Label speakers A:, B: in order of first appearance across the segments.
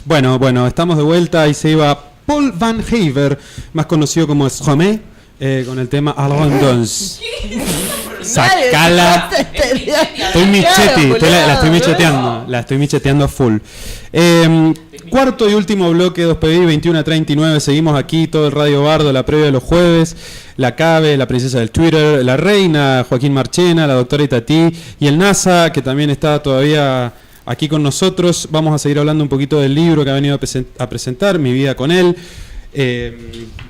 A: Bueno, estamos de vuelta. Ahí se iba Paul Van Haver, más conocido como Stromae, con el tema Abandons. Sacala. La estoy micheteando a full. Cuarto y último bloque, 2PBI, 21 a 39. Seguimos aquí, todo el Radio Bardo, la previa de los jueves. La Cabe, la princesa del Twitter, la reina, Joaquín Marchena, la doctora Itatí y el NASA, que también está todavía aquí con nosotros. Vamos a seguir hablando un poquito del libro que ha venido a presentar, Mi vida con él.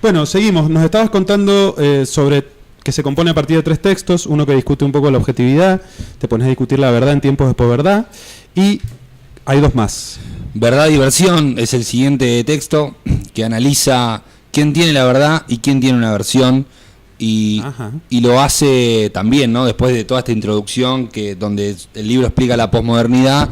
A: Bueno, seguimos. Nos estabas contando sobre que se compone a partir de 3 textos, uno que discute un poco la objetividad, te pones a discutir la verdad en tiempos de posverdad, y hay 2 más.
B: Verdad y versión es el siguiente texto que analiza quién tiene la verdad y quién tiene una versión, y lo hace también, ¿no? Después de toda esta introducción donde el libro explica la posmodernidad,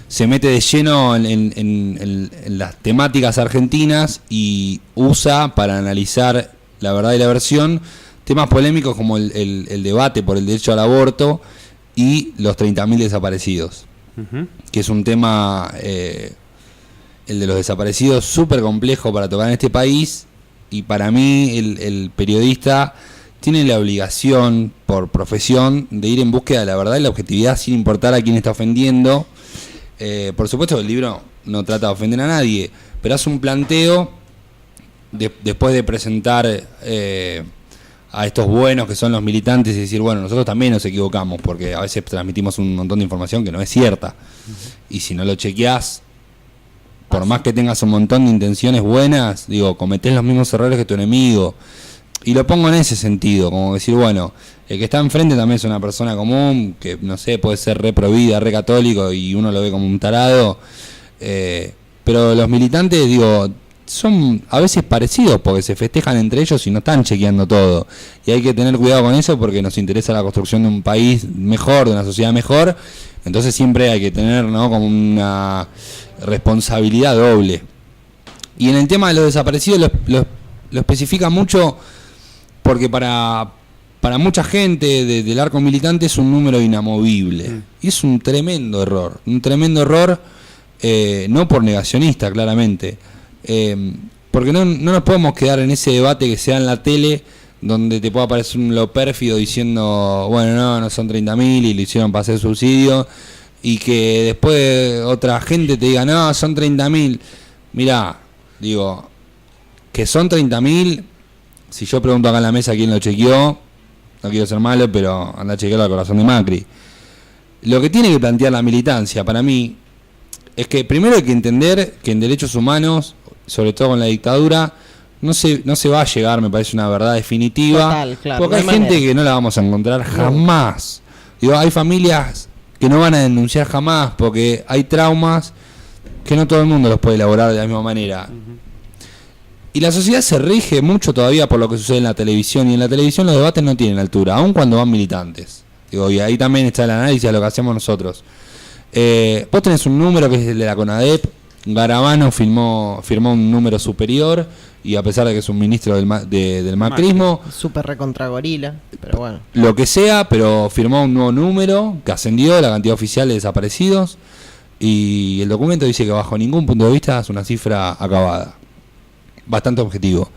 B: se mete de lleno en las temáticas argentinas y usa para analizar la verdad y la versión temas polémicos como el debate por el derecho al aborto y los 30.000 desaparecidos, que es un tema, el de los desaparecidos, súper complejo para tocar en este país, y para mí el periodista tiene la obligación, por profesión, de ir en búsqueda de la verdad y la objetividad sin importar a quién está ofendiendo. Por supuesto el libro no trata de ofender a nadie, pero hace un planteo después de presentar a estos buenos que son los militantes y decir, bueno, nosotros también nos equivocamos, porque a veces transmitimos un montón de información que no es cierta, y si no lo chequeás, por más que tengas un montón de intenciones buenas, digo, cometés los mismos errores que tu enemigo. Y lo pongo en ese sentido, como decir, bueno, el que está enfrente también es una persona común, que no sé, puede ser re pro vida, re católico, y uno lo ve como un tarado, pero los militantes, digo, son a veces parecidos porque se festejan entre ellos y no están chequeando todo, y hay que tener cuidado con eso porque nos interesa la construcción de un país mejor, de una sociedad mejor. Entonces siempre hay que tener, ¿no?, como una responsabilidad doble. Y en el tema de los desaparecidos lo especifica mucho porque para mucha gente del arco militante es un número inamovible, y es un tremendo error, no por negacionista, claramente, porque no nos podemos quedar en ese debate que se da en la tele, donde te puede aparecer un lo pérfido diciendo, bueno, no son 30.000 y lo hicieron para hacer subsidio, y que después otra gente te diga, no, son 30.000. Mirá, digo, que son 30.000, si yo pregunto acá en la mesa quién lo chequeó, no quiero ser malo, pero anda a chequearlo al corazón de Macri. Lo que tiene que plantear la militancia, para mí, es que primero hay que entender que en derechos humanos, sobre todo con la dictadura, no se va a llegar, me parece, una verdad definitiva.
C: Total, claro,
B: porque hay gente que no la vamos a encontrar jamás. Digo, hay familias que no van a denunciar jamás porque hay traumas que no todo el mundo los puede elaborar de la misma manera. Y la sociedad se rige mucho todavía por lo que sucede en la televisión, y en la televisión los debates no tienen altura, aun cuando van militantes. Digo, y ahí también está el análisis de lo que hacemos nosotros. Vos tenés un número que es el de la CONADEP. Garabano firmó un número superior, y a pesar de que es un ministro del macrismo,
C: súper recontra gorila, pero bueno,
B: lo que sea, pero firmó un nuevo número que ascendió la cantidad oficial de desaparecidos, y el documento dice que bajo ningún punto de vista es una cifra acabada, bastante objetivo.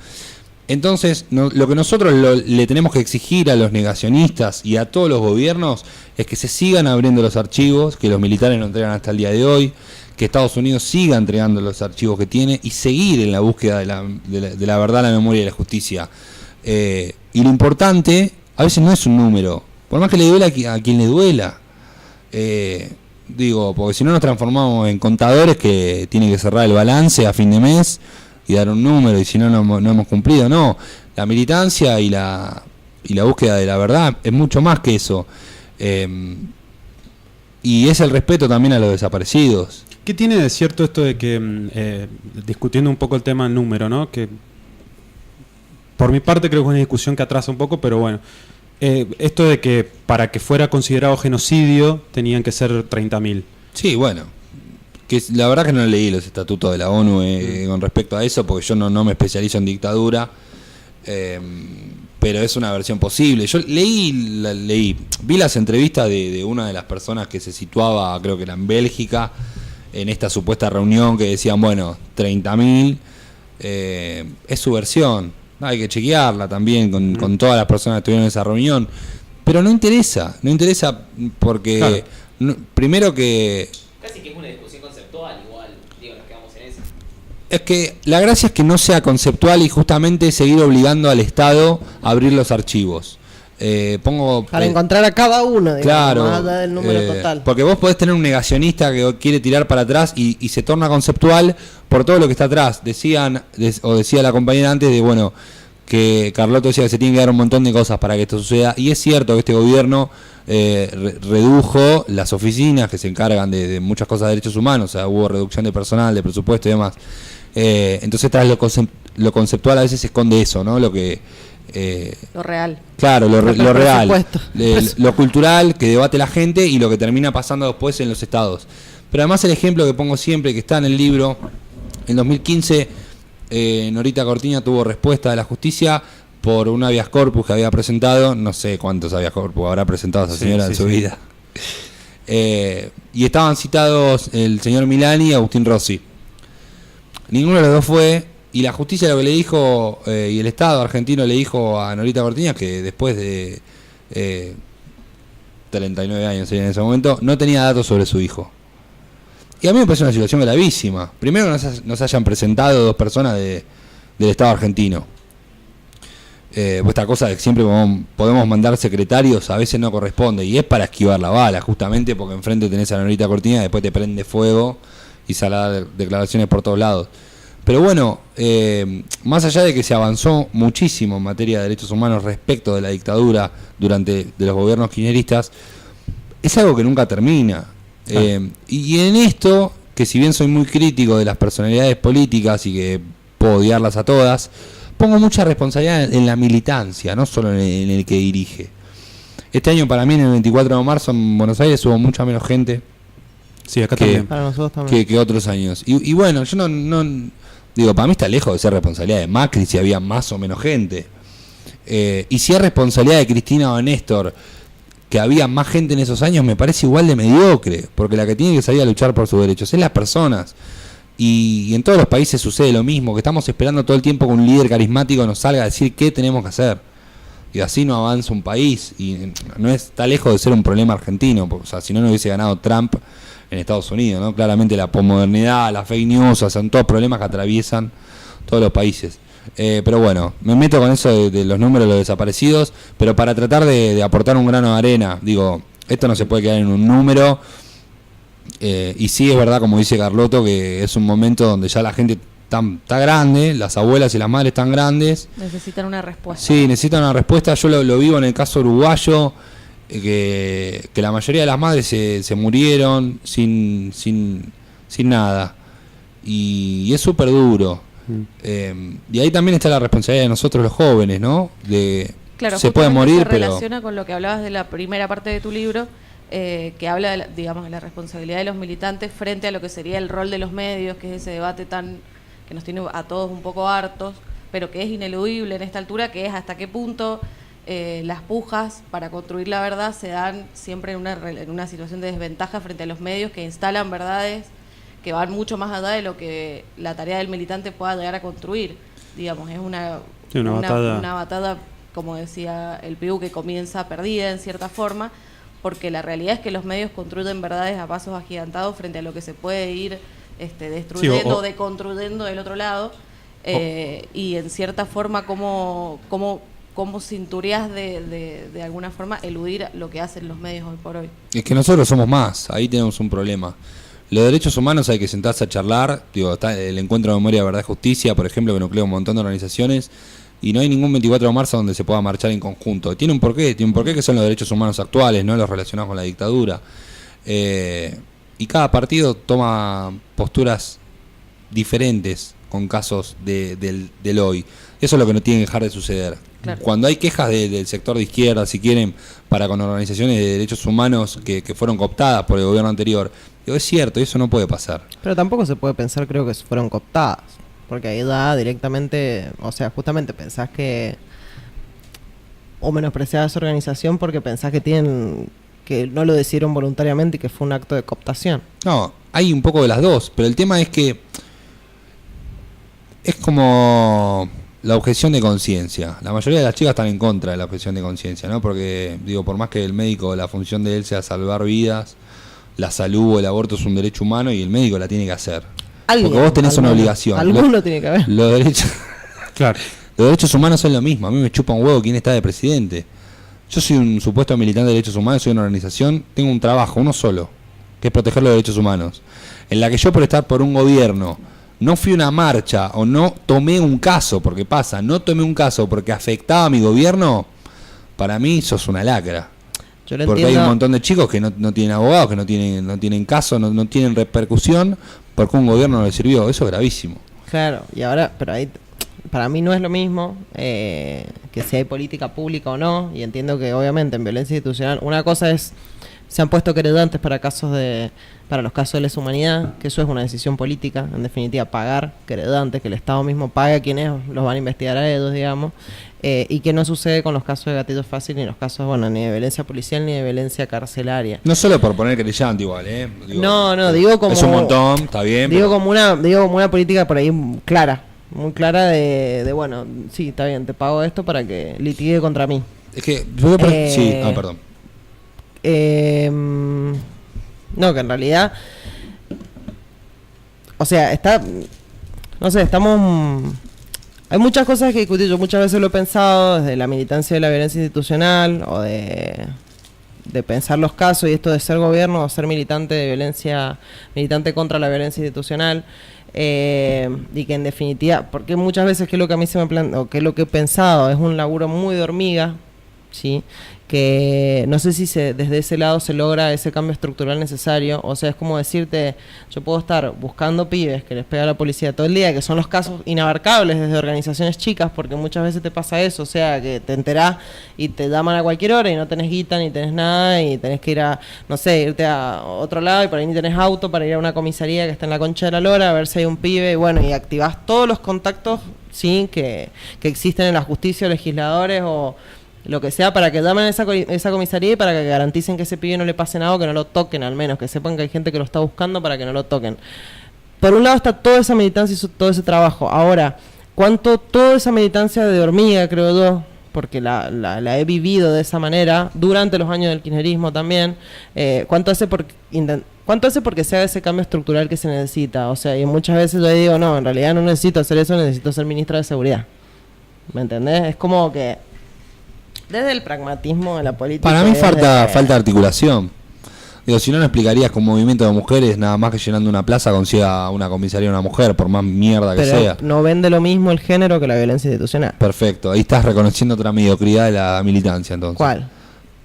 B: Entonces, lo que nosotros le tenemos que exigir a los negacionistas y a todos los gobiernos es que se sigan abriendo los archivos que los militares no entregan hasta el día de hoy, que Estados Unidos siga entregando los archivos que tiene, y seguir en la búsqueda de la verdad, la memoria y la justicia. Y lo importante a veces no es un número, por más que le duela a quien le duela. Digo, porque si no nos transformamos en contadores que tienen que cerrar el balance a fin de mes y dar un número, y si no hemos cumplido. No, la militancia y la búsqueda de la verdad es mucho más que eso. Y es el respeto también a los desaparecidos.
A: ¿Qué tiene de cierto esto de que, discutiendo un poco el tema del número, ¿no?, que por mi parte creo que es una discusión que atrasa un poco, pero bueno, esto de que para que fuera considerado genocidio tenían que ser 30.000?
B: Sí, bueno, que la verdad que no leí los estatutos de la ONU con respecto a eso, porque yo no me especializo en dictadura, pero es una versión posible. Yo vi las entrevistas de una de las personas que se situaba, creo que era en Bélgica, en esta supuesta reunión que decían, bueno, 30.000, es su versión. Hay que chequearla también con todas las personas que estuvieron en esa reunión. Pero no interesa porque
A: claro.
B: Primero que...
D: Casi que es una discusión conceptual igual, digo, nos quedamos en eso.
B: Es que la gracia es que no sea conceptual y justamente seguir obligando al Estado a abrir los archivos.
C: Para encontrar a cada uno, digamos,
B: claro,
C: más allá del número total.
B: Porque vos podés tener un negacionista que quiere tirar para atrás y se torna conceptual por todo lo que está atrás. Decía la compañera antes de, bueno, que Carlotto decía que se tienen que dar un montón de cosas para que esto suceda, y es cierto que este gobierno redujo las oficinas que se encargan de muchas cosas de derechos humanos, o sea, hubo reducción de personal, de presupuesto y demás. Entonces tras lo conceptual a veces se esconde eso, ¿no? Lo real. Claro, lo real. Lo cultural que debate la gente y lo que termina pasando después en los estados. Pero además el ejemplo que pongo siempre, que está en el libro, en 2015 Norita Cortiña tuvo respuesta de la justicia por un habeas corpus que había presentado, no sé cuántos habeas corpus habrá presentado esa señora en su vida. Y estaban citados el señor Milani y Agustín Rossi. Ninguno de los dos fue, y la justicia lo que le dijo, y el Estado argentino le dijo a Norita Cortiña que después de 39 años en ese momento, no tenía datos sobre su hijo. Y a mí me parece una situación gravísima. Primero que nos hayan presentado dos personas del Estado argentino. Esta cosa de que siempre podemos mandar secretarios a veces no corresponde, y es para esquivar la bala, justamente porque enfrente tenés a Norita Cortina y después te prende fuego y sale a dar declaraciones por todos lados. Pero bueno, más allá de que se avanzó muchísimo en materia de derechos humanos respecto de la dictadura de los gobiernos kirchneristas, es algo que nunca termina. Y en esto, que si bien soy muy crítico de las personalidades políticas y que puedo odiarlas a todas, pongo mucha responsabilidad en la militancia, no solo en el que dirige. Este año para mí, en el 24 de marzo en Buenos Aires, hubo mucha menos gente.
A: Sí, acá también.
C: Para nosotros también.
B: Que otros años. Y bueno, yo no digo, para mí está lejos de ser responsabilidad de Macri si había más o menos gente. Y si es responsabilidad de Cristina o de Néstor que había más gente en esos años, me parece igual de mediocre, porque la que tiene que salir a luchar por sus derechos es las personas. Y en todos los países sucede lo mismo, que estamos esperando todo el tiempo que un líder carismático nos salga a decir qué tenemos que hacer. Y así no avanza un país, y no está lejos de ser un problema argentino, porque, o sea, si no hubiese ganado Trump en Estados Unidos, ¿no? Claramente la posmodernidad, la fake news, o sea, son todos problemas que atraviesan todos los países. Pero bueno, me meto con eso de los números de los desaparecidos, pero para tratar de aportar un grano de arena. Digo, esto no se puede quedar en un número, y sí es verdad, como dice Carlotto, que es un momento donde ya la gente está grande, las abuelas y las madres están grandes.
E: Necesitan una respuesta.
B: Sí, necesitan una respuesta. Yo lo vivo en el caso uruguayo, que la mayoría de las madres se murieron sin nada, y es súper duro. Y ahí también está la responsabilidad de nosotros los jóvenes, ¿no?
E: Claro,
B: se puede morir,
E: se relaciona con lo que hablabas de la primera parte de tu libro, que habla de la responsabilidad de los militantes frente a lo que sería el rol de los medios, que es ese debate que nos tiene a todos un poco hartos, pero que es ineludible en esta altura, que es hasta qué punto las pujas para construir la verdad se dan siempre en una situación de desventaja frente a los medios que instalan verdades que van mucho más allá de lo que la tarea del militante pueda llegar a construir. Digamos, es una batalla, como decía el Piu, que comienza perdida en cierta forma, porque la realidad es que los medios construyen verdades a pasos agigantados frente a lo que se puede ir destruyendo o deconstruyendo del otro lado, y en cierta forma como cinturías de alguna forma eludir lo que hacen los medios hoy por hoy.
B: Es que nosotros somos más, ahí tenemos un problema. Los derechos humanos hay que sentarse a charlar. Digo, está el Encuentro de Memoria, Verdad y Justicia, por ejemplo, que nuclea un montón de organizaciones, y no hay ningún 24 de marzo donde se pueda marchar en conjunto. Tiene un porqué que son los derechos humanos actuales, no los relacionados con la dictadura. Y cada partido toma posturas diferentes con casos del hoy. Eso es lo que no tiene que dejar de suceder. Claro. Cuando hay quejas del sector de izquierda, si quieren, para con organizaciones de derechos humanos que fueron cooptadas por el gobierno anterior, digo, es cierto, eso no puede pasar.
C: Pero tampoco se puede pensar, creo, que fueron cooptadas, porque ahí da directamente, o sea, justamente pensás que, o menospreciás a esa organización porque pensás que no lo decidieron voluntariamente y que fue un acto de cooptación.
B: No, hay un poco de las dos, pero el tema es que es como la objeción de conciencia. La mayoría de las chicas están en contra de la objeción de conciencia, ¿no? Porque, digo, por más que el médico, la función de él sea salvar vidas, la salud o el aborto es un derecho humano y el médico la tiene que hacer. Porque vos tenés una obligación.
C: Alguno tiene que haber.
B: Los derechos,
A: Claro.
B: los derechos humanos son lo mismo. A mí me chupa un huevo quién está de presidente. Yo soy un supuesto militante de derechos humanos, soy una organización, tengo un trabajo, uno solo, que es proteger los derechos humanos. En la que yo, por estar por un gobierno, no fui a una marcha o no tomé un caso, porque pasa, no tomé un caso porque afectaba a mi gobierno, para mí sos una lacra.
C: Yo lo
B: Porque
C: entiendo.
B: hay un montón de chicos que no tienen abogados, que no tienen caso, no tienen repercusión, porque un gobierno no les sirvió. Eso es gravísimo.
C: Claro, y ahora, pero ahí para mí no es lo mismo que si hay política pública o no, y entiendo que obviamente en violencia institucional, una cosa es, se han puesto queredantes para los casos de lesa humanidad, que eso es una decisión política, en definitiva pagar queredantes, que el Estado mismo pague a quienes los van a investigar a ellos, digamos, y que no sucede con los casos de gatillo fácil, ni los casos, bueno, ni de violencia policial, ni de violencia carcelaria.
B: No solo por poner querellante igual, Digo,
C: No, digo como...
B: es un montón, está bien.
C: Digo como una política por ahí clara, muy clara de bueno, sí, está bien, te pago esto para que litigue contra mí.
B: Es que yo voy a poner... Sí, perdón.
C: No, que en realidad, o sea, no sé, hay muchas cosas que discutir. Yo muchas veces lo he pensado desde la militancia de la violencia institucional o de pensar los casos, y esto de ser gobierno o ser militante contra la violencia institucional, y que en definitiva, porque muchas veces que es lo que a mí se me plantea, o que es lo que he pensado, es un laburo muy de hormiga, ¿sí? Que no sé si desde ese lado se logra ese cambio estructural necesario. O sea, es como decirte, yo puedo estar buscando pibes que les pega la policía todo el día, que son los casos inabarcables desde organizaciones chicas, porque muchas veces te pasa eso, o sea, que te enterás y te llaman a cualquier hora y no tenés guita ni tenés nada y tenés que ir a, no sé, irte a otro lado y por ahí ni tenés auto para ir a una comisaría que está en la Concha de la Lora a ver si hay un pibe, y bueno, y activás todos los contactos, sí, que existen en la justicia, legisladores o lo que sea, para que llamen a esa comisaría y para que garanticen que ese pibe no le pase nada, o que no lo toquen, al menos, que sepan que hay gente que lo está buscando para que no lo toquen. Por un lado está toda esa militancia y todo ese trabajo. Ahora, toda esa militancia de hormiga, creo yo, porque la he vivido de esa manera, durante los años del kirchnerismo también, ¿cuánto hace porque se haga ese cambio estructural que se necesita? O sea, y muchas veces yo digo, no, en realidad no necesito hacer eso, necesito ser ministra de Seguridad. ¿Me entendés? Es como que desde el pragmatismo de la política.
B: Para mí falta articulación. Digo, si no, no explicarías que un movimiento de mujeres, nada más que llenando una plaza, consiga una comisaría a una mujer, por más mierda que sea.
C: Pero no vende lo mismo el género que la violencia institucional.
B: Perfecto, ahí estás reconociendo otra mediocridad de la militancia, entonces.
C: ¿Cuál?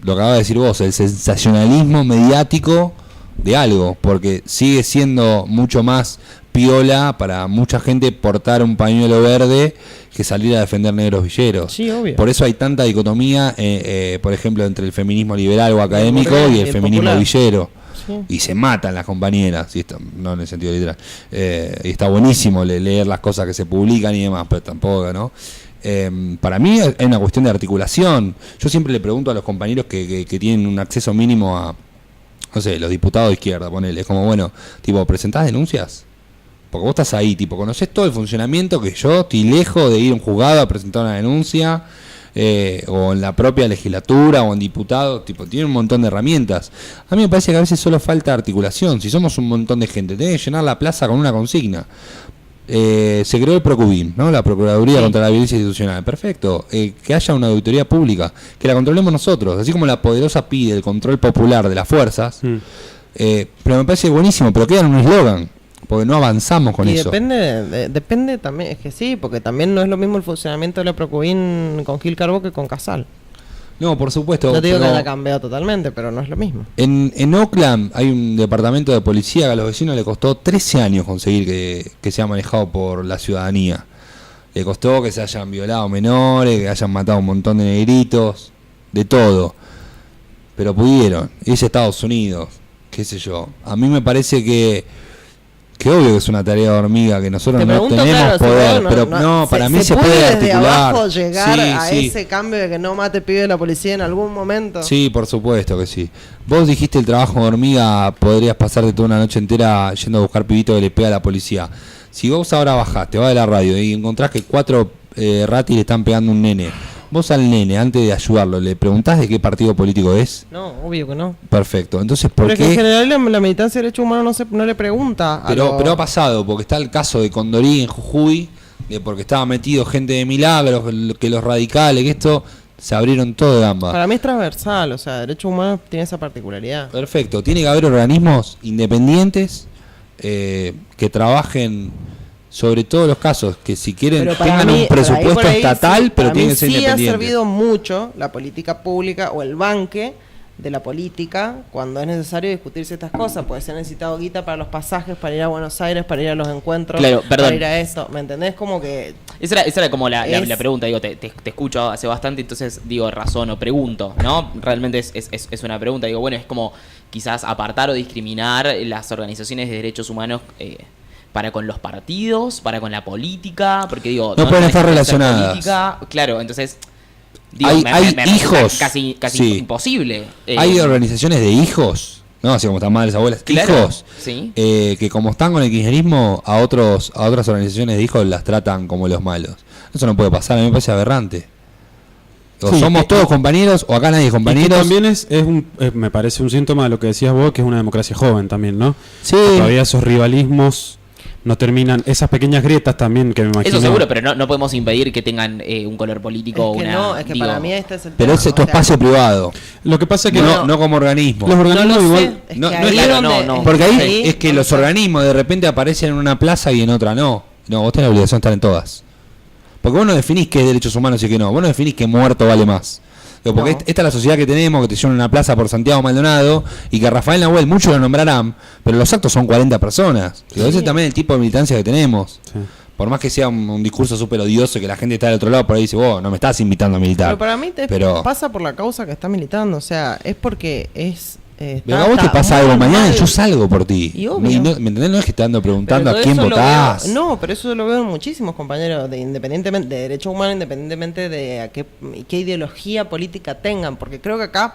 B: Lo que acabas de decir vos, el sensacionalismo mediático de algo, porque sigue siendo mucho más piola para mucha gente portar un pañuelo verde que salir a defender negros villeros.
C: Sí, obvio.
B: Por eso hay tanta dicotomía, por ejemplo, entre el feminismo liberal o académico y el feminismo
C: popular.
B: villero.
C: Sí.
B: Y se matan las compañeras, no en el sentido literal. Y está buenísimo leer las cosas que se publican y demás, pero tampoco, ¿no? Para mí es una cuestión de articulación. Yo siempre le pregunto a los compañeros que tienen un acceso mínimo a, no sé, los diputados de izquierda, ponele, es como, bueno, tipo, ¿presentás denuncias? Porque vos estás ahí, tipo, conocés todo el funcionamiento, que yo estoy lejos de ir a un juzgado a presentar una denuncia, o en la propia legislatura, o en diputados, tipo, tiene un montón de herramientas. A mí me parece que a veces solo falta articulación. Si somos un montón de gente, tenés que llenar la plaza con una consigna. Se creó el Procubim, ¿no? La Procuraduría contra la Violencia Institucional. Perfecto. Que haya una auditoría pública, que la controlemos nosotros, así como la Poderosa pide el control popular de las fuerzas. Pero me parece buenísimo, pero queda en un eslogan, porque no avanzamos con eso.
C: Depende también, es que sí, porque también no es lo mismo el funcionamiento de la Procubim con Gil Carbó que con Casal.
B: No, por supuesto.
C: No te digo que haya cambiado totalmente, pero no es lo mismo.
B: En Oakland hay un departamento de policía que a los vecinos le costó 13 años conseguir que sea manejado por la ciudadanía. Le costó que se hayan violado menores, que hayan matado un montón de negritos, de todo. Pero pudieron. Es Estados Unidos, qué sé yo. A mí me parece que Que obvio que es una tarea de hormiga, que nosotros
C: Te
B: no
C: pregunto,
B: tenemos
C: claro, si
B: poder,
C: vos
B: pero no, para mí se puede
C: desde
B: articular.
C: abajo llegar
B: Sí,
C: a
B: sí.
C: ese cambio de que no mate pibe de la policía en algún momento.
B: Sí, por supuesto que sí. Vos dijiste el trabajo de hormiga, podrías pasarte toda una noche entera yendo a buscar pibito que le pega a la policía. Si vos ahora bajás, te vas de la radio y encontrás que 4 ratis le están pegando a un nene, vos al nene, antes de ayudarlo, ¿le preguntás de qué partido político es?
C: No, obvio que no.
B: Perfecto. Entonces, ¿por
C: Pero es que
B: qué?
C: en general la militancia de derechos humanos no le pregunta.
B: Pero ha pasado, porque está el caso de Condorí en Jujuy, de porque estaba metido gente de Milagros, que los radicales, que esto, se abrieron todo de ambas.
C: Para mí es transversal, o sea, derechos humanos tiene esa particularidad.
B: Perfecto. Tiene que haber organismos independientes que trabajen sobre todos los casos, que si quieren
C: Pero para
B: tengan
C: mí,
B: un presupuesto
C: por ahí
B: estatal,
C: sí,
B: pero
C: para
B: tienen
C: mí
B: que ser
C: sí ha
B: independientes.
C: servido mucho la política pública o el banque de la política cuando es necesario discutir ciertas cosas, porque se ha necesitado guita para los pasajes, para ir a Buenos Aires, para ir a los encuentros,
D: Claro, perdón.
C: para ir a esto, ¿me entendés? Como que
D: Esa era como la
C: Es-
D: pregunta, digo, te escucho hace bastante, entonces digo, razono, pregunto, ¿no? Realmente es una pregunta, digo, bueno, es como quizás apartar o discriminar las organizaciones de derechos humanos para con los partidos, para con la política, porque digo...
B: No pueden estar
D: necesitan ser
B: relacionadas.
D: política. Claro, entonces... Digo,
B: Hay
D: resulta
B: hijos.
D: Casi
B: Sí.
D: imposible.
B: Hay organizaciones de hijos, ¿no? Así como están madres, abuelas,
D: Claro,
B: hijos,
D: sí.
B: que como están con el kirchnerismo, a otras organizaciones de hijos las tratan como los malos. Eso no puede pasar, a mí me parece aberrante. O
A: Sí,
B: somos todos compañeros, o acá nadie es
A: Y que
B: compañeros.
A: también me parece un síntoma de lo que decías vos, que es una democracia joven también, ¿no?
B: Sí.
A: Todavía esos rivalismos no terminan, esas pequeñas grietas también que me imagino.
D: Eso seguro, pero no podemos impedir que tengan un color político o
C: es que
D: una...
C: no, es que
D: digo,
C: para mí este es el
B: Pero
C: tema,
B: ese es tu
C: o sea,
B: espacio privado,
A: Lo que pasa es que
B: no como organismo.
A: los organismos
C: no lo
A: igual...
C: sé, es
B: No,
C: que
B: no
C: ahí
B: es
C: donde-
D: claro, no.
C: es
B: Porque
C: que
B: ahí es que
C: no
B: los
C: sé.
B: organismos de repente aparecen en una plaza y en otra no. No, vos tenés la obligación de estar en todas. Porque vos no definís qué es derechos humanos y qué no. Vos no definís que muerto vale más. Digo, porque
C: No.
B: esta es la sociedad que tenemos, que te llevan a una plaza por Santiago Maldonado y que a Rafael Nahuel muchos lo nombrarán, pero los actos son 40 personas. Digo, ese es también el tipo de militancia que tenemos.
A: Sí.
B: Por más que sea un discurso súper odioso y que la gente está del otro lado, por ahí dice, vos no me estás invitando a militar.
C: Pero para mí
B: Pero-
C: pasa por la causa que está militando, o sea, es porque es...
B: Pero a vos te pasa algo mañana y yo salgo por ti.
C: Y obvio.
B: ¿Me entendés? No es que te ando preguntando
C: Pero
B: a quién
C: eso lo
B: votás.
C: veo- no, pero eso lo veo en muchísimos compañeros independientemente de derechos humanos, independientemente de qué ideología política tengan, porque creo que acá,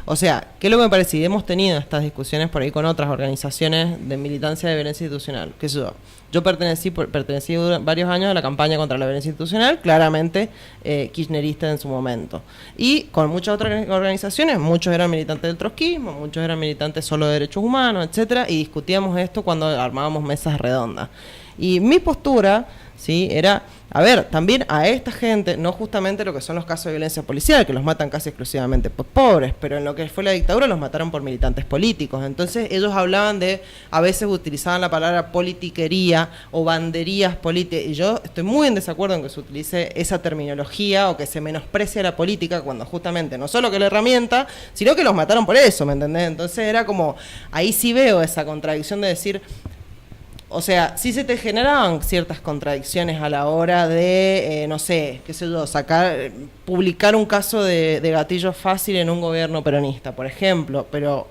C: o sea, ¿qué es lo que me parece? Y hemos tenido estas discusiones por ahí con otras organizaciones de militancia de violencia institucional. ¿Qué sé yo? Yo pertenecí varios años a la campaña contra la violencia institucional, claramente kirchnerista en su momento. Y con muchas otras organizaciones, muchos eran militantes del trotskismo, muchos eran militantes solo de derechos humanos, etcétera, y discutíamos esto cuando armábamos mesas redondas. Y mi postura, ¿sí?, era, a ver, también a esta gente, no justamente lo que son los casos de violencia policial, que los matan casi exclusivamente por pobres, pero en lo que fue la dictadura los mataron por militantes políticos. Entonces ellos hablaban de, a veces utilizaban la palabra politiquería o banderías políticas, y yo estoy muy en desacuerdo en que se utilice esa terminología o que se menosprecie a la política cuando justamente no solo que la herramienta, sino que los mataron por eso, ¿me entendés? Entonces era como, ahí sí veo esa contradicción de decir... O sea, sí se te generaban ciertas contradicciones a la hora de, no sé, qué sé yo, publicar un caso de gatillo fácil en un gobierno peronista, por ejemplo, pero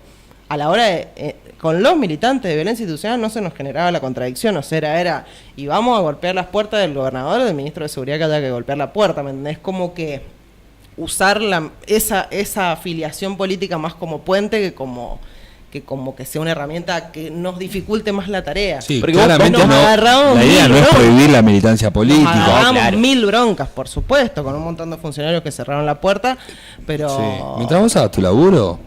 C: a la hora de, con los militantes de violencia institucional no se nos generaba la contradicción, o sea, era, y vamos a golpear las puertas del gobernador o del ministro de Seguridad que haya que golpear la puerta, ¿me entendés? Como que usar esa afiliación política más como puente que como que sea una herramienta que nos dificulte más la tarea.
B: Sí,
C: Porque vos
B: claramente
C: nos
B: no.
C: agarramos
B: La idea
C: mil
B: no es
C: broncas.
B: prohibir la militancia
C: Nos
B: política.
C: agarramos
D: claro.
C: 1000 broncas, por supuesto, con un montón de funcionarios que cerraron la puerta, pero...
B: Sí. Mientras vos hagas tu laburo,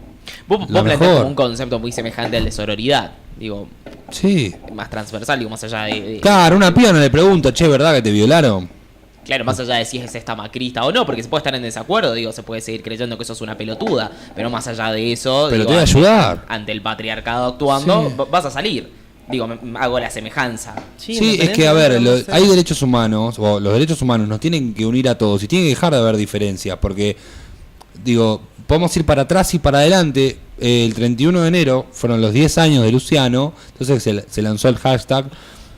D: Vos
B: lo
D: planteás
B: mejor.
D: como un concepto muy semejante al de sororidad, digo,
B: sí.
D: más transversal, digo, más allá de
B: Claro, una piba no le pregunta, che, ¿verdad que te violaron?
D: claro, más allá de si es esta macrista o no, porque se puede estar en desacuerdo, digo, se puede seguir creyendo que eso es una pelotuda, pero más allá de eso,
B: Pero
D: digo,
B: te voy a ayudar.
D: ante el patriarcado actuando,
B: Sí.
D: vas a salir. Digo, hago la semejanza.
B: Sí, es que, a ver, hay derechos humanos, o los derechos humanos nos tienen que unir a todos y tiene que dejar de haber diferencias, porque, digo, podemos ir para atrás y para adelante. El 31 de enero fueron los 10 años de Luciano, entonces se lanzó el hashtag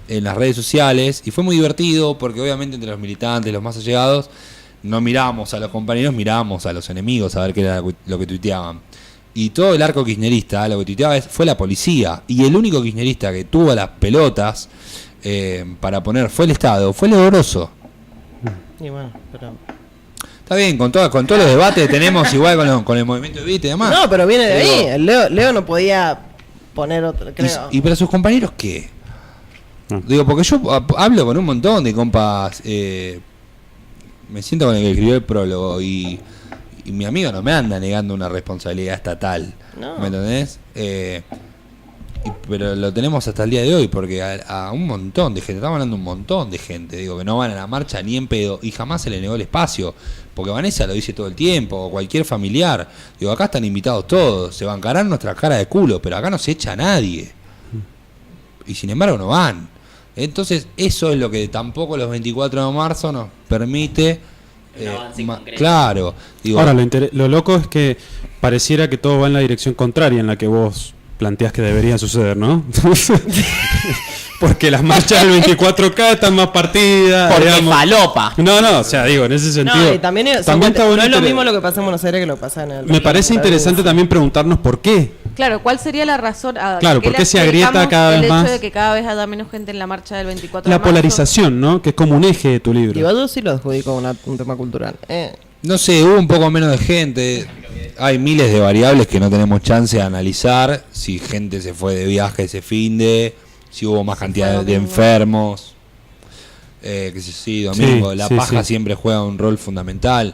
B: en las redes sociales y fue muy divertido porque obviamente entre los militantes, los más allegados, no mirábamos a los compañeros, mirábamos a los enemigos a ver qué era lo que tuiteaban. Y todo el arco kirchnerista, lo que tuiteaba fue la policía. Y el único kirchnerista que tuvo las pelotas para poner fue el Estado, fue Leo Grosso.
C: Y bueno, pero...
B: Está bien, con todos los debates que tenemos, igual con el movimiento de Evita y demás.
C: No, pero viene de ahí. El Leo no podía poner otro, creo.
B: ¿Y para sus compañeros qué? Digo, porque yo hablo con un montón de compas. Me siento con el que escribió el prólogo y mi amigo no me anda negando una responsabilidad estatal. No. ¿Me entendés? Pero lo tenemos hasta el día de hoy, porque a un montón de gente, estamos hablando de un montón de gente, digo, que no van a la marcha ni en pedo, y jamás se le negó el espacio, porque Vanessa lo dice todo el tiempo, o cualquier familiar, digo, acá están invitados todos, se bancarán nuestra cara de culo, pero acá no se echa a nadie, y sin embargo no van. Entonces eso es lo que tampoco los 24 de marzo nos permite. Claro, digo,
A: ahora lo loco es que pareciera que todo va en la dirección contraria en la que vos planteas que debería suceder, ¿no? Porque las marchas del 24K están más partidas.
D: Porque falopa.
A: No, o sea, digo, en ese sentido.
C: No, y también está
A: no
C: es lo mismo lo que pasa en Buenos Aires que lo que pasa en el.
A: Me parece interesante también preguntarnos por qué.
E: Claro, ¿cuál sería la razón?
A: Claro, ¿por qué se agrieta cada vez más?
E: El hecho de que cada vez haya menos gente en la marcha del 24 de
A: La
E: marzo.
A: polarización, ¿no? Que es como un eje de tu libro.
C: Yo sí lo adjudico un tema cultural.
B: No sé, hubo un poco menos de gente. Hay miles de variables que no tenemos chance de analizar. Si gente se fue de viaje ese finde, si hubo más cantidad de enfermos. Que sí, domingo. La paja siempre juega un rol fundamental.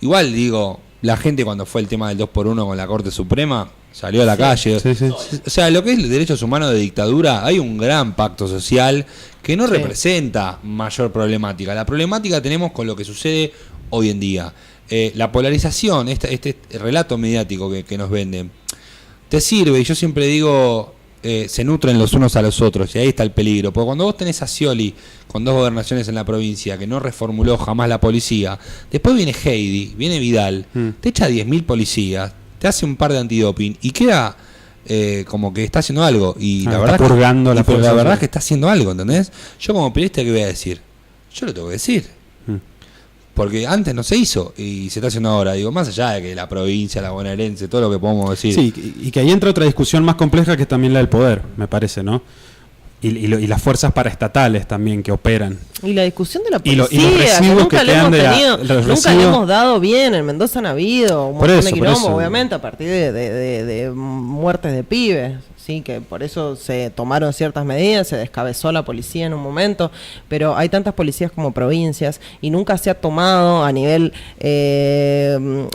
B: Igual digo, la gente cuando fue el tema del 2x1 con la Corte Suprema salió a la calle. O sea, lo que es derechos humanos de dictadura, hay un gran pacto social que no representa mayor problemática. La problemática tenemos con lo que sucede hoy en día. La polarización, este relato mediático que nos venden, te sirve, y yo siempre digo, se nutren los unos a los otros, y ahí está el peligro. Porque cuando vos tenés a Scioli con 2 gobernaciones en la provincia, que no reformuló jamás la policía, después viene Heidi, viene Vidal, te echa 10.000 policías, te hace un par de antidoping, y queda como que está haciendo algo. Y la verdad,
A: purgando
B: la verdad es que está haciendo algo, ¿entendés? Yo como periodista, ¿qué voy a decir? Yo lo tengo que decir. Porque antes no se hizo y se está haciendo ahora. Digo, más allá de que la provincia, la bonaerense, todo lo que podemos decir.
A: Sí, y que ahí entra otra discusión más compleja que es también la del poder, me parece, ¿no? Y las fuerzas paraestatales también que operan.
C: Y la discusión de la policía,
A: y los residuos que quedan de
C: nunca le hemos dado bien. En Mendoza han habido un montón de quilombo, obviamente, a partir de muertes de pibes. Sí, que por eso se tomaron ciertas medidas, se descabezó la policía en un momento, pero hay tantas policías como provincias y nunca se ha tomado a nivel,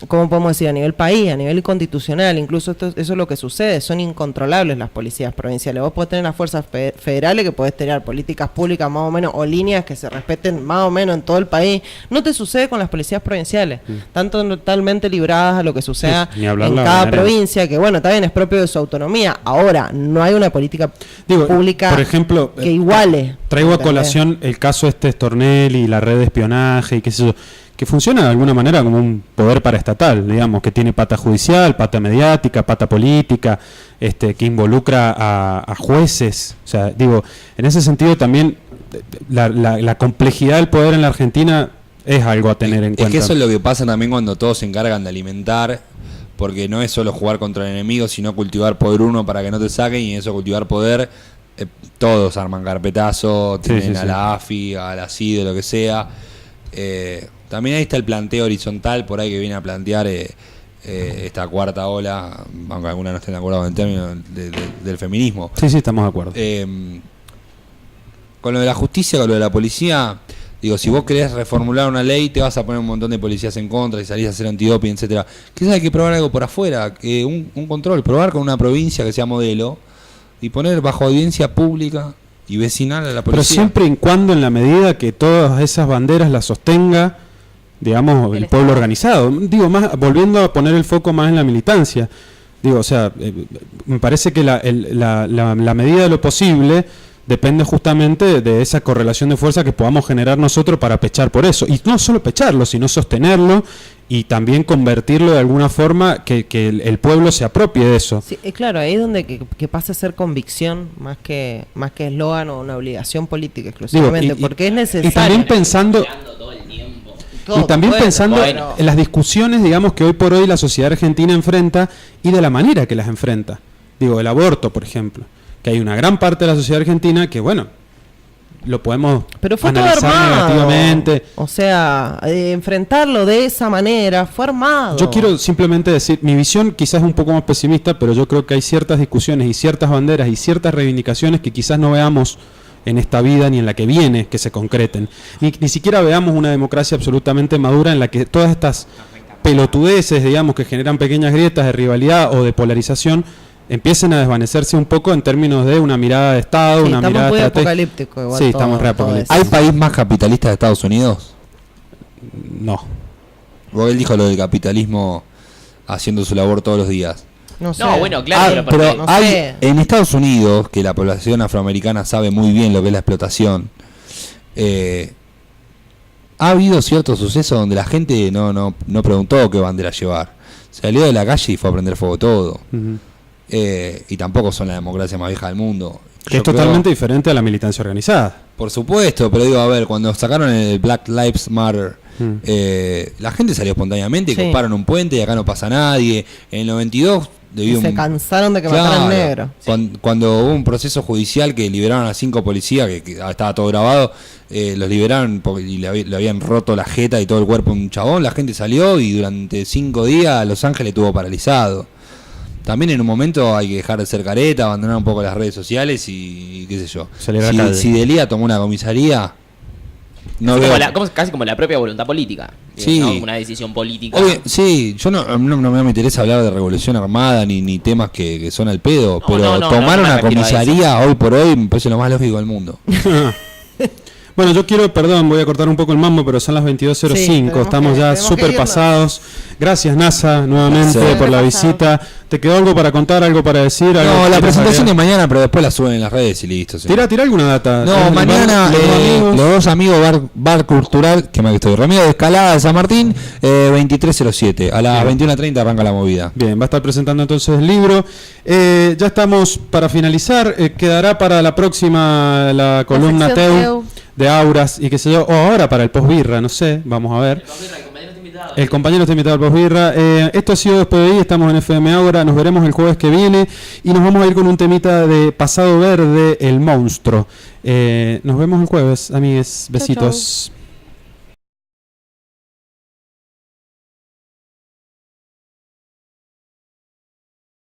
C: ¿cómo podemos decir? A nivel país, a nivel constitucional. Incluso eso es lo que sucede, son incontrolables las policías provinciales. Vos podés tener las fuerzas federales, que podés tener políticas públicas más o menos, o líneas que se respeten más o menos en todo el país. No te sucede con las policías provinciales, tanto totalmente libradas a lo que suceda en cada provincia, que bueno, también es propio de su autonomía. Ahora, no hay una política pública,
A: por ejemplo,
C: que iguale.
A: Traigo a colación el caso Stornelli y la red de espionaje y qué sé yo, que funciona de alguna manera como un poder paraestatal, digamos, que tiene pata judicial, pata mediática, pata política, que involucra a jueces. O sea, digo, en ese sentido también la complejidad del poder en la Argentina es algo a tener en cuenta.
B: Es que eso es lo que pasa también cuando todos se encargan de alimentar, porque no es solo jugar contra el enemigo, sino cultivar poder uno para que no te saquen, y eso cultivar poder, todos arman carpetazo, tienen a la AFI, a la CIDE, lo que sea. También ahí está el planteo horizontal, por ahí que viene a plantear esta cuarta ola, aunque algunas no estén de acuerdo en términos del feminismo.
A: Sí, estamos de acuerdo.
B: Con lo de la justicia, con lo de la policía, digo, si vos querés reformular una ley, te vas a poner un montón de policías en contra y salís a hacer antidoping, etcétera. Quizás hay que probar algo por afuera, un control, probar con una provincia que sea modelo y poner bajo audiencia pública y vecinal a la policía.
A: Pero siempre y cuando, en la medida que todas esas banderas las sostenga, digamos, el pueblo organizado. Digo, más volviendo a poner el foco más en la militancia. Digo, o sea, me parece que la medida de lo posible depende justamente de esa correlación de fuerza que podamos generar nosotros para pechar por eso. Y no solo pecharlo, sino sostenerlo y también convertirlo de alguna forma que el pueblo se apropie de eso.
C: Sí, claro, ahí es donde que pase a ser convicción más que eslogan o una obligación política exclusivamente.
A: Digo,
C: porque es necesario.
A: Y también pensando... y también pensando en las discusiones, digamos, que hoy por hoy la sociedad argentina enfrenta y de la manera que las enfrenta. Digo, el aborto, por ejemplo, que hay una gran parte de la sociedad argentina que, bueno, lo podemos
C: pero fue
A: analizar
C: todo armado.
A: Negativamente.
C: O sea, enfrentarlo de esa manera fue armado.
A: Yo quiero simplemente decir, mi visión quizás es un poco más pesimista, pero yo creo que hay ciertas discusiones y ciertas banderas y ciertas reivindicaciones que quizás no veamos en esta vida ni en la que viene que se concreten. Ni siquiera veamos una democracia absolutamente madura en la que todas estas pelotudeces, digamos, que generan pequeñas grietas de rivalidad o de polarización, empiecen a desvanecerse un poco en términos de una mirada de Estado, una mirada
C: muy
A: estratégica.
C: apocalíptico igual.
A: Sí, estamos re apocalípticos.
B: ¿Hay país más capitalista de Estados Unidos?
A: No.
B: Porque él dijo lo del capitalismo haciendo su labor todos los días.
C: No sé.
D: No, bueno, claro,
B: pero
C: no
B: hay
C: sé.
B: en Estados Unidos, que la población afroamericana sabe muy bien lo que es la explotación, ha habido ciertos sucesos donde la gente no preguntó qué bandera llevar. Salió de la calle y fue a prender fuego todo.
A: Uh-huh.
B: Y tampoco son la democracia más vieja del mundo.
A: Que es totalmente diferente a la militancia organizada.
B: Por supuesto, pero digo, a ver, cuando sacaron el Black Lives Matter, la gente salió espontáneamente y
C: Sí.
B: ocuparon un puente y acá no pasa nadie. En el 92
C: Se cansaron de que mataran negros.
B: Cuando hubo un proceso judicial que liberaron a 5 policías, que estaba todo grabado, los liberaron y le habían roto la jeta y todo el cuerpo a un chabón, la gente salió y durante 5 días Los Ángeles estuvo paralizado. También en un momento hay que dejar de ser careta, abandonar un poco las redes sociales y qué sé yo. Si Delia tomó una comisaría, no veo...
D: casi como la propia voluntad política.
B: Sí.
D: ¿No? Una decisión política.
B: Sí, yo no me interesa hablar de revolución armada ni temas que son al pedo, pero tomar una comisaría hoy por hoy me parece lo más lógico del mundo.
A: Bueno, yo quiero, perdón, voy a cortar un poco el mambo, pero son las 22:05,
C: Sí,
A: estamos ya súper pasados. Gracias, NASA, nuevamente por la visita. ¿Te quedó algo para contar, algo para decir?
B: No, la presentación de mañana, pero después la suben en las redes y listo. Sí.
A: Tira alguna data.
B: No, mañana los dos amigos bar Cultural, que me estoy, Ramiro de Escalada de San Martín, 2307. A las 21:30 arranca la movida. Bien,
A: va a estar presentando entonces el libro. Ya estamos para finalizar. Quedará para la próxima la columna Teu de Auras y qué sé yo, o ahora para el Postbirra, no sé, vamos a ver. El compañero está invitado al Postbirra. Esto ha sido Después de ahí, estamos en FM Ágora, nos veremos el jueves que viene y nos vamos a ir con un temita de Pasado Verde, El Monstruo. Nos vemos el jueves, amigues, besitos.
E: Chau, chau.